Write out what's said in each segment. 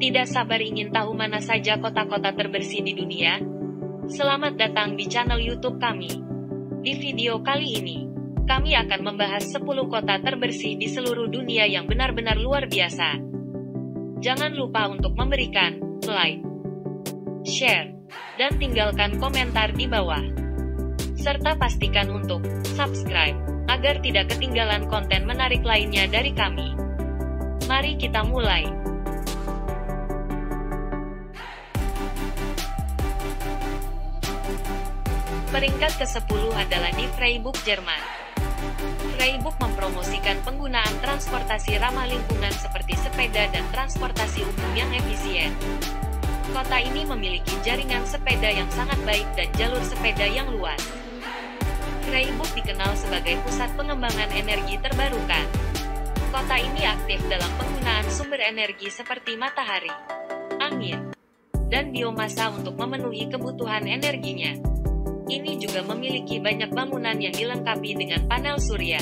Tidak sabar ingin tahu mana saja kota-kota terbersih di dunia? Selamat datang di channel YouTube kami. Di video kali ini, kami akan membahas 10 kota terbersih di seluruh dunia yang benar-benar luar biasa. Jangan lupa untuk memberikan like, share, dan tinggalkan komentar di bawah. Serta pastikan untuk subscribe, agar tidak ketinggalan konten menarik lainnya dari kami. Mari kita mulai. Peringkat ke-10 adalah di Freiburg, Jerman. Freiburg mempromosikan penggunaan transportasi ramah lingkungan seperti sepeda dan transportasi umum yang efisien. Kota ini memiliki jaringan sepeda yang sangat baik dan jalur sepeda yang luas. Freiburg dikenal sebagai pusat pengembangan energi terbarukan. Kota ini aktif dalam penggunaan sumber energi seperti matahari, angin, dan biomasa untuk memenuhi kebutuhan energinya. Ini juga memiliki banyak bangunan yang dilengkapi dengan panel surya.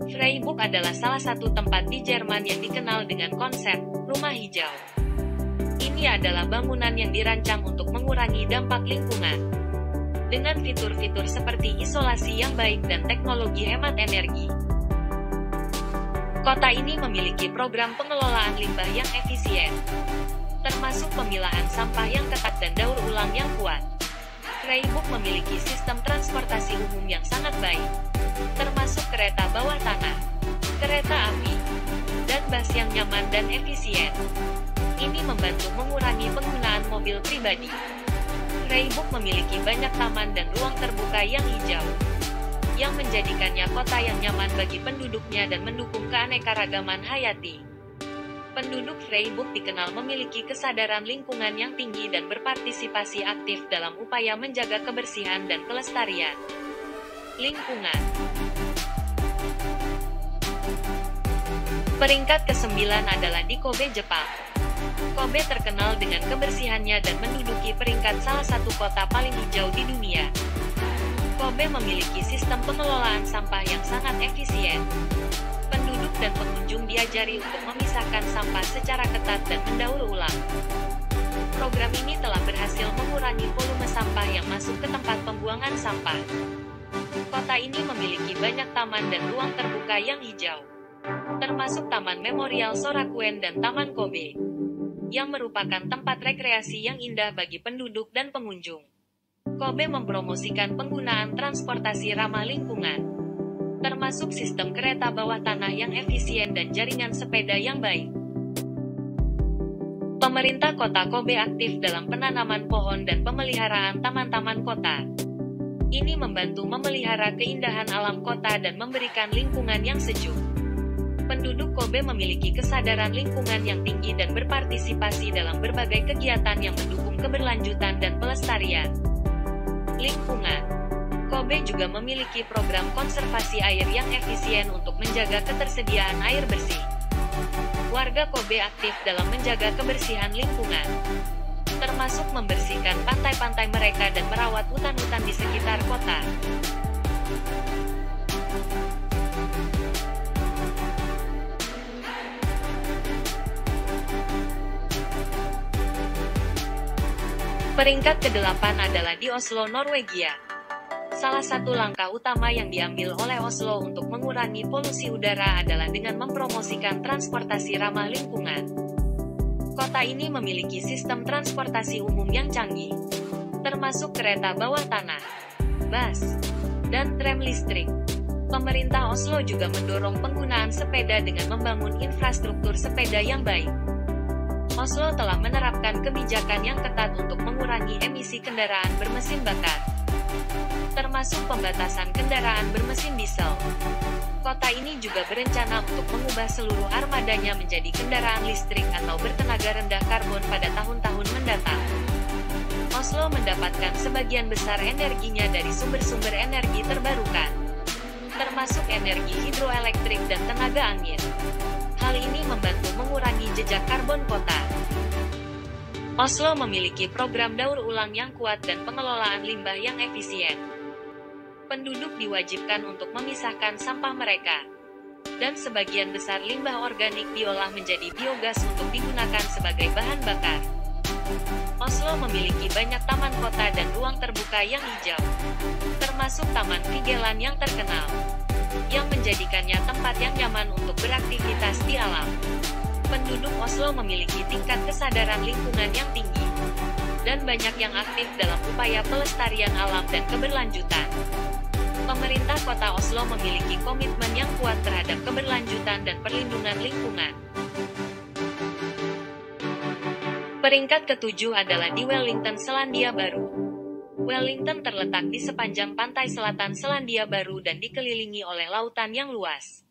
Freiburg adalah salah satu tempat di Jerman yang dikenal dengan konsep rumah hijau. Ini adalah bangunan yang dirancang untuk mengurangi dampak lingkungan. Dengan fitur-fitur seperti isolasi yang baik dan teknologi hemat energi. Kota ini memiliki program pengelolaan limbah yang efisien, termasuk pemilahan sampah yang ketat dan daur ulang yang kuat. Freiburg memiliki sistem transportasi umum yang sangat baik, termasuk kereta bawah tanah, kereta api, dan bus yang nyaman dan efisien. Ini membantu mengurangi penggunaan mobil pribadi. Freiburg memiliki banyak taman dan ruang terbuka yang hijau, yang menjadikannya kota yang nyaman bagi penduduknya dan mendukung keanekaragaman hayati. Penduduk Freiburg dikenal memiliki kesadaran lingkungan yang tinggi dan berpartisipasi aktif dalam upaya menjaga kebersihan dan kelestarian lingkungan. Peringkat ke-9 adalah di Kobe, Jepang. Kobe terkenal dengan kebersihannya dan menduduki peringkat salah satu kota paling hijau di dunia. Kobe memiliki sistem pengelolaan sampah yang sangat efisien. Penduduk dan pengunjung diajari untuk memisahkan sampah secara ketat dan mendaur ulang. Program ini telah berhasil mengurangi volume sampah yang masuk ke tempat pembuangan sampah. Kota ini memiliki banyak taman dan ruang terbuka yang hijau, termasuk Taman Memorial Sorakuen dan Taman Kobe, yang merupakan tempat rekreasi yang indah bagi penduduk dan pengunjung. Kobe mempromosikan penggunaan transportasi ramah lingkungan, termasuk sistem kereta bawah tanah yang efisien dan jaringan sepeda yang baik. Pemerintah kota Kobe aktif dalam penanaman pohon dan pemeliharaan taman-taman kota. Ini membantu memelihara keindahan alam kota dan memberikan lingkungan yang sejuk. Penduduk Kobe memiliki kesadaran lingkungan yang tinggi dan berpartisipasi dalam berbagai kegiatan yang mendukung keberlanjutan dan pelestarian lingkungan. Kobe juga memiliki program konservasi air yang efisien untuk menjaga ketersediaan air bersih. Warga Kobe aktif dalam menjaga kebersihan lingkungan, termasuk membersihkan pantai-pantai mereka dan merawat hutan-hutan di sekitar kota. Peringkat ke-8 adalah di Oslo, Norwegia. Salah satu langkah utama yang diambil oleh Oslo untuk mengurangi polusi udara adalah dengan mempromosikan transportasi ramah lingkungan. Kota ini memiliki sistem transportasi umum yang canggih, termasuk kereta bawah tanah, bus, dan tram listrik. Pemerintah Oslo juga mendorong penggunaan sepeda dengan membangun infrastruktur sepeda yang baik. Oslo telah menerapkan kebijakan yang ketat untuk mengurangi emisi kendaraan bermesin bakar, termasuk pembatasan kendaraan bermesin diesel. Kota ini juga berencana untuk mengubah seluruh armadanya menjadi kendaraan listrik atau bertenaga rendah karbon pada tahun-tahun mendatang. Oslo mendapatkan sebagian besar energinya dari sumber-sumber energi terbarukan, termasuk energi hidroelektrik dan tenaga angin. Hal ini membantu mengurangi jejak karbon kota. Oslo memiliki program daur ulang yang kuat dan pengelolaan limbah yang efisien. Penduduk diwajibkan untuk memisahkan sampah mereka, dan sebagian besar limbah organik diolah menjadi biogas untuk digunakan sebagai bahan bakar. Oslo memiliki banyak taman kota dan ruang terbuka yang hijau, termasuk Taman Vigeland yang terkenal, yang menjadikannya tempat yang nyaman untuk beraktivitas di alam. Penduduk Oslo memiliki tingkat kesadaran lingkungan yang tinggi, dan banyak yang aktif dalam upaya pelestarian alam dan keberlanjutan. Pemerintah kota Oslo memiliki komitmen yang kuat terhadap keberlanjutan dan perlindungan lingkungan. Peringkat ketujuh adalah di Wellington, Selandia Baru. Wellington terletak di sepanjang pantai selatan Selandia Baru dan dikelilingi oleh lautan yang luas.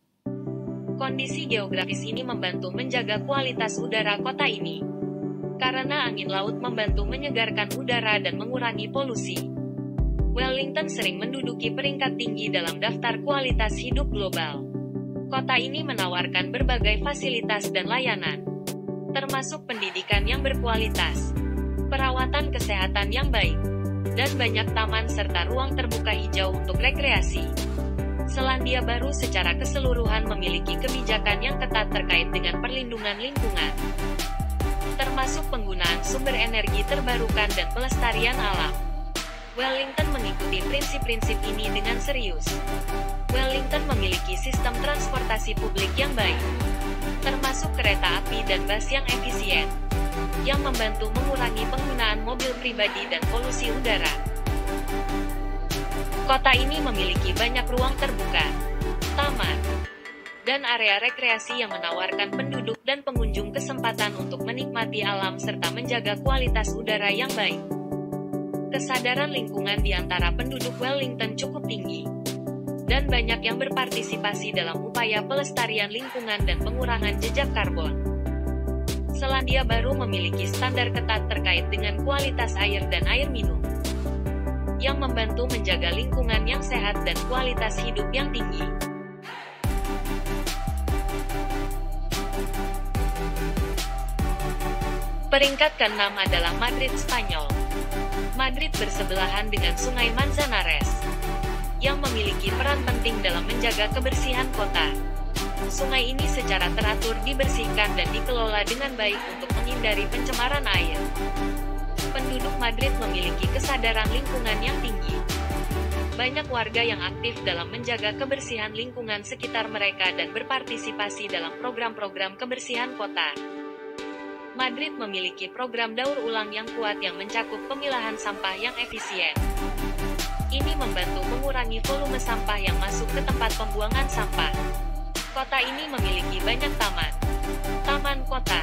Kondisi geografis ini membantu menjaga kualitas udara kota ini, karena angin laut membantu menyegarkan udara dan mengurangi polusi. Wellington sering menduduki peringkat tinggi dalam daftar kualitas hidup global. Kota ini menawarkan berbagai fasilitas dan layanan, termasuk pendidikan yang berkualitas, perawatan kesehatan yang baik, dan banyak taman serta ruang terbuka hijau untuk rekreasi. Selandia Baru secara keseluruhan memiliki kebijakan yang ketat terkait dengan perlindungan lingkungan, termasuk penggunaan sumber energi terbarukan dan pelestarian alam. Wellington mengikuti prinsip-prinsip ini dengan serius. Wellington memiliki sistem transportasi publik yang baik, termasuk kereta api dan bus yang efisien, yang membantu mengurangi penggunaan mobil pribadi dan polusi udara. Kota ini memiliki banyak ruang terbuka, taman, dan area rekreasi yang menawarkan penduduk dan pengunjung kesempatan untuk menikmati alam serta menjaga kualitas udara yang baik. Kesadaran lingkungan di antara penduduk Wellington cukup tinggi, dan banyak yang berpartisipasi dalam upaya pelestarian lingkungan dan pengurangan jejak karbon. Selandia Baru memiliki standar ketat terkait dengan kualitas air dan air minum, yang membantu menjaga lingkungan yang sehat dan kualitas hidup yang tinggi. Peringkat ke-6 adalah Madrid, Spanyol. Madrid bersebelahan dengan Sungai Manzanares, yang memiliki peran penting dalam menjaga kebersihan kota. Sungai ini secara teratur dibersihkan dan dikelola dengan baik untuk menghindari pencemaran air. Penduduk Madrid memiliki kesadaran lingkungan yang tinggi. Banyak warga yang aktif dalam menjaga kebersihan lingkungan sekitar mereka dan berpartisipasi dalam program-program kebersihan kota. Madrid memiliki program daur ulang yang kuat yang mencakup pemilahan sampah yang efisien. Ini membantu mengurangi volume sampah yang masuk ke tempat pembuangan sampah. Kota ini memiliki banyak taman, taman kota,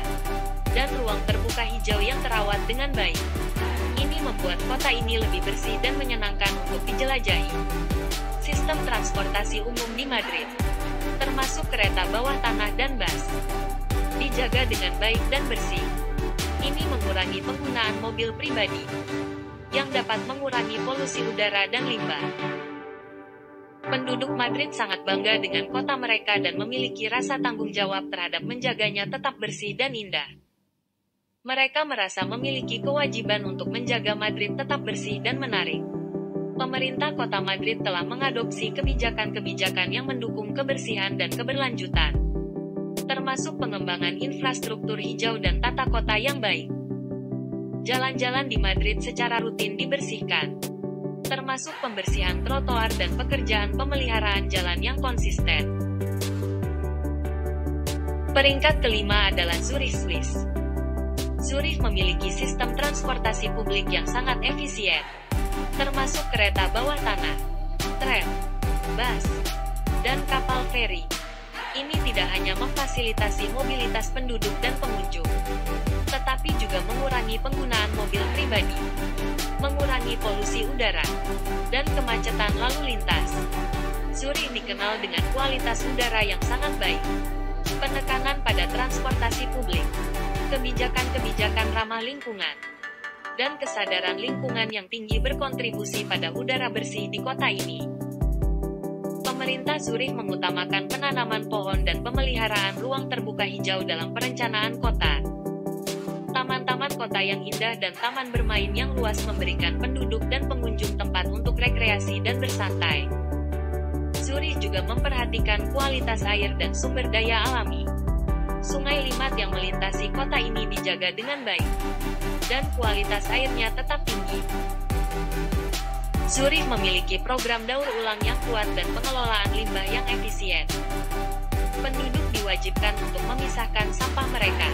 dan ruang terbuka hijau yang terawat dengan baik. Ini membuat kota ini lebih bersih dan menyenangkan untuk dijelajahi. Sistem transportasi umum di Madrid, termasuk kereta bawah tanah dan bus, dijaga dengan baik dan bersih. Ini mengurangi penggunaan mobil pribadi, yang dapat mengurangi polusi udara dan limbah. Penduduk Madrid sangat bangga dengan kota mereka dan memiliki rasa tanggung jawab terhadap menjaganya tetap bersih dan indah. Mereka merasa memiliki kewajiban untuk menjaga Madrid tetap bersih dan menarik. Pemerintah kota Madrid telah mengadopsi kebijakan-kebijakan yang mendukung kebersihan dan keberlanjutan, termasuk pengembangan infrastruktur hijau dan tata kota yang baik. Jalan-jalan di Madrid secara rutin dibersihkan, termasuk pembersihan trotoar dan pekerjaan pemeliharaan jalan yang konsisten. Peringkat kelima adalah Zurich, Swiss. Zurich memiliki sistem transportasi publik yang sangat efisien, termasuk kereta bawah tanah, tram, bus, dan kapal feri. Ini tidak hanya memfasilitasi mobilitas penduduk dan pengunjung, tetapi juga mengurangi penggunaan mobil pribadi, mengurangi polusi udara, dan kemacetan lalu lintas. Zurich dikenal dengan kualitas udara yang sangat baik, penekanan pada transportasi publik, kebijakan-kebijakan ramah lingkungan, dan kesadaran lingkungan yang tinggi berkontribusi pada udara bersih di kota ini. Pemerintah Zurich mengutamakan penanaman pohon dan pemeliharaan ruang terbuka hijau dalam perencanaan kota. Taman-taman kota yang indah dan taman bermain yang luas memberikan penduduk dan pengunjung tempat untuk rekreasi dan bersantai. Zurich juga memperhatikan kualitas air dan sumber daya alami. Sungai Limmat yang melintasi kota ini dijaga dengan baik, dan kualitas airnya tetap tinggi. Zurich memiliki program daur ulang yang kuat dan pengelolaan limbah yang efisien. Penduduk diwajibkan untuk memisahkan sampah mereka,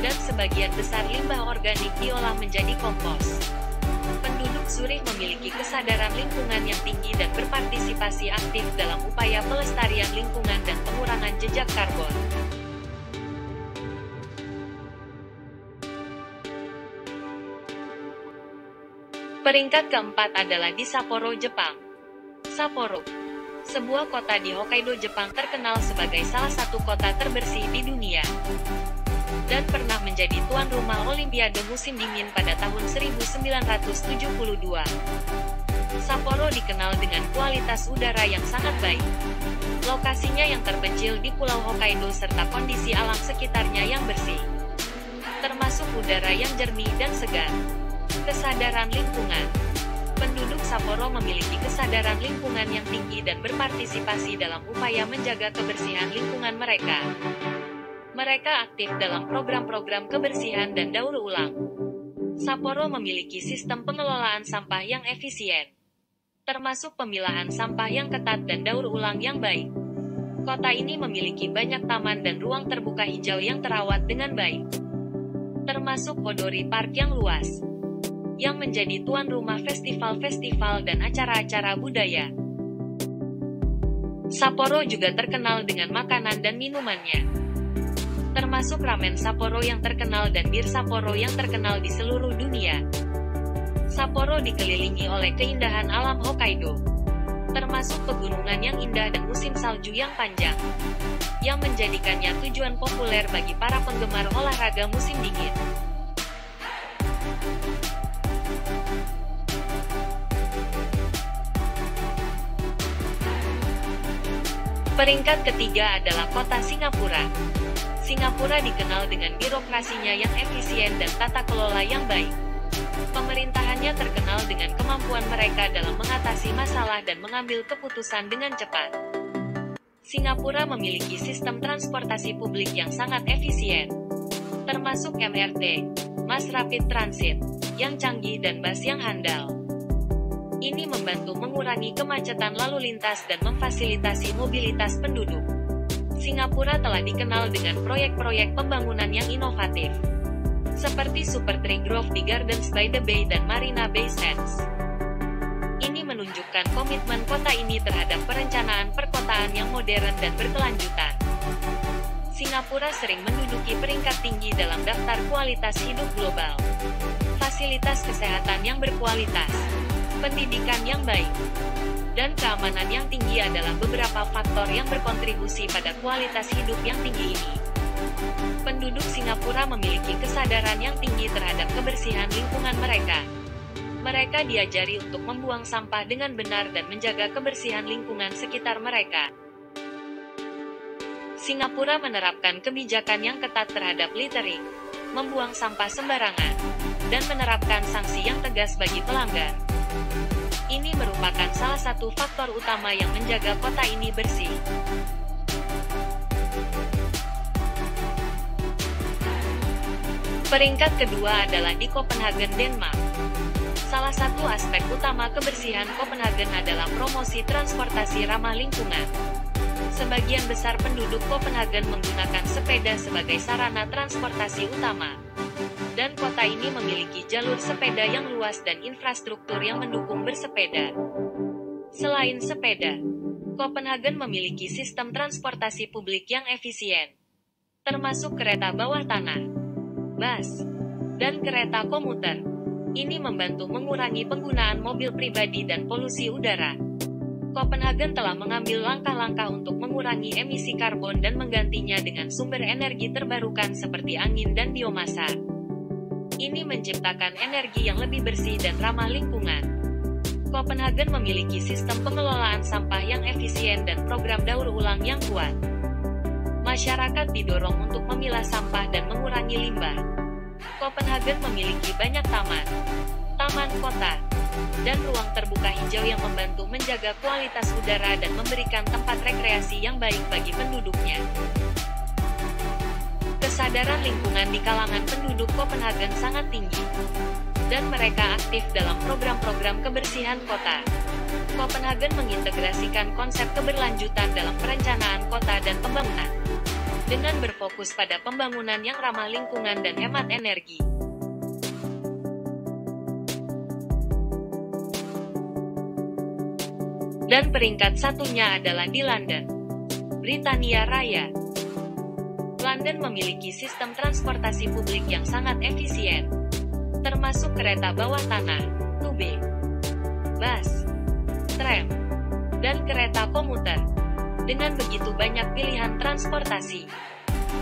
dan sebagian besar limbah organik diolah menjadi kompos. Penduduk Zurich memiliki kesadaran lingkungan yang tinggi dan berpartisipasi aktif dalam upaya pelestarian lingkungan dan pengurangan jejak karbon. Peringkat keempat adalah di Sapporo, Jepang. Sapporo, sebuah kota di Hokkaido, Jepang, terkenal sebagai salah satu kota terbersih di dunia, dan pernah menjadi tuan rumah Olimpiade musim dingin pada tahun 1972. Sapporo dikenal dengan kualitas udara yang sangat baik. Lokasinya yang terpencil di Pulau Hokkaido serta kondisi alam sekitarnya yang bersih, termasuk udara yang jernih dan segar. Kesadaran lingkungan. Penduduk Sapporo memiliki kesadaran lingkungan yang tinggi dan berpartisipasi dalam upaya menjaga kebersihan lingkungan mereka. Mereka aktif dalam program-program kebersihan dan daur ulang. Sapporo memiliki sistem pengelolaan sampah yang efisien, termasuk pemilahan sampah yang ketat dan daur ulang yang baik. Kota ini memiliki banyak taman dan ruang terbuka hijau yang terawat dengan baik, termasuk Hodori Park yang luas, yang menjadi tuan rumah festival-festival dan acara-acara budaya. Sapporo juga terkenal dengan makanan dan minumannya, termasuk ramen Sapporo yang terkenal dan bir Sapporo yang terkenal di seluruh dunia. Sapporo dikelilingi oleh keindahan alam Hokkaido, termasuk pegunungan yang indah dan musim salju yang panjang, yang menjadikannya tujuan populer bagi para penggemar olahraga musim dingin. Peringkat ketiga adalah kota Singapura. Singapura dikenal dengan birokrasinya yang efisien dan tata kelola yang baik. Pemerintahannya terkenal dengan kemampuan mereka dalam mengatasi masalah dan mengambil keputusan dengan cepat. Singapura memiliki sistem transportasi publik yang sangat efisien, termasuk MRT, Mass Rapid Transit, yang canggih dan bus yang handal. Ini membantu mengurangi kemacetan lalu lintas dan memfasilitasi mobilitas penduduk. Singapura telah dikenal dengan proyek-proyek pembangunan yang inovatif, seperti Super Tree Grove di Gardens by the Bay dan Marina Bay Sands. Ini menunjukkan komitmen kota ini terhadap perencanaan perkotaan yang modern dan berkelanjutan. Singapura sering menduduki peringkat tinggi dalam daftar kualitas hidup global. Fasilitas kesehatan yang berkualitas, pendidikan yang baik, dan keamanan yang tinggi adalah beberapa faktor yang berkontribusi pada kualitas hidup yang tinggi ini. Penduduk Singapura memiliki kesadaran yang tinggi terhadap kebersihan lingkungan mereka. Mereka diajari untuk membuang sampah dengan benar dan menjaga kebersihan lingkungan sekitar mereka. Singapura menerapkan kebijakan yang ketat terhadap littering, membuang sampah sembarangan, dan menerapkan sanksi yang tegas bagi pelanggar. Ini merupakan salah satu faktor utama yang menjaga kota ini bersih. Peringkat kedua adalah di Copenhagen, Denmark. Salah satu aspek utama kebersihan Copenhagen adalah promosi transportasi ramah lingkungan. Sebagian besar penduduk Copenhagen menggunakan sepeda sebagai sarana transportasi utama, dan kota ini memiliki jalur sepeda yang luas dan infrastruktur yang mendukung bersepeda. Selain sepeda, Copenhagen memiliki sistem transportasi publik yang efisien, termasuk kereta bawah tanah, bus, dan kereta komuter. Ini membantu mengurangi penggunaan mobil pribadi dan polusi udara. Copenhagen telah mengambil langkah-langkah untuk mengurangi emisi karbon dan menggantinya dengan sumber energi terbarukan seperti angin dan biomasa. Ini menciptakan energi yang lebih bersih dan ramah lingkungan. Copenhagen memiliki sistem pengelolaan sampah yang efisien dan program daur ulang yang kuat. Masyarakat didorong untuk memilah sampah dan mengurangi limbah. Copenhagen memiliki banyak taman kota, dan ruang terbuka hijau yang membantu menjaga kualitas udara dan memberikan tempat rekreasi yang baik bagi penduduknya. Kesadaran lingkungan di kalangan penduduk Kopenhagen sangat tinggi, dan mereka aktif dalam program-program kebersihan kota. Kopenhagen mengintegrasikan konsep keberlanjutan dalam perencanaan kota dan pembangunan, dengan berfokus pada pembangunan yang ramah lingkungan dan hemat energi. Dan peringkat satunya adalah di London, Britania Raya. London memiliki sistem transportasi publik yang sangat efisien, termasuk kereta bawah tanah, tube, bus, tram, dan kereta komuter. Dengan begitu banyak pilihan transportasi,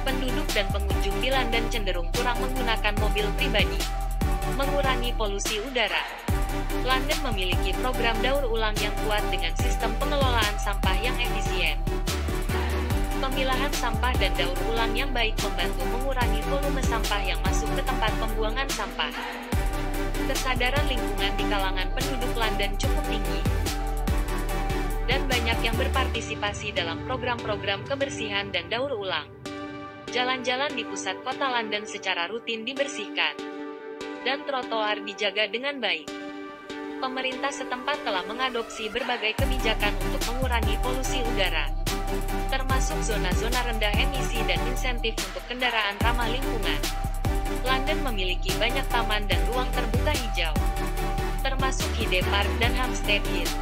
penduduk dan pengunjung di London cenderung kurang menggunakan mobil pribadi, mengurangi polusi udara. London memiliki program daur ulang yang kuat dengan sistem pengelolaan sampah yang efisien. Pemilahan sampah dan daur ulang yang baik membantu mengurangi volume sampah yang masuk ke tempat pembuangan sampah. Kesadaran lingkungan di kalangan penduduk London cukup tinggi, dan banyak yang berpartisipasi dalam program-program kebersihan dan daur ulang. Jalan-jalan di pusat kota London secara rutin dibersihkan, dan trotoar dijaga dengan baik. Pemerintah setempat telah mengadopsi berbagai kebijakan untuk mengurangi polusi udara, termasuk zona-zona rendah emisi dan insentif untuk kendaraan ramah lingkungan. London memiliki banyak taman dan ruang terbuka hijau, termasuk Hyde Park dan Hampstead Heath,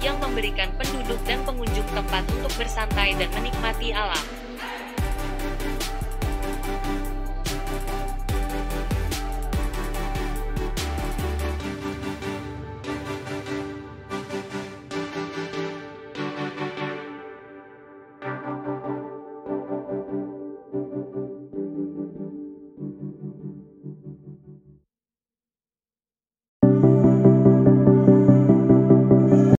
yang memberikan penduduk dan pengunjung tempat untuk bersantai dan menikmati alam.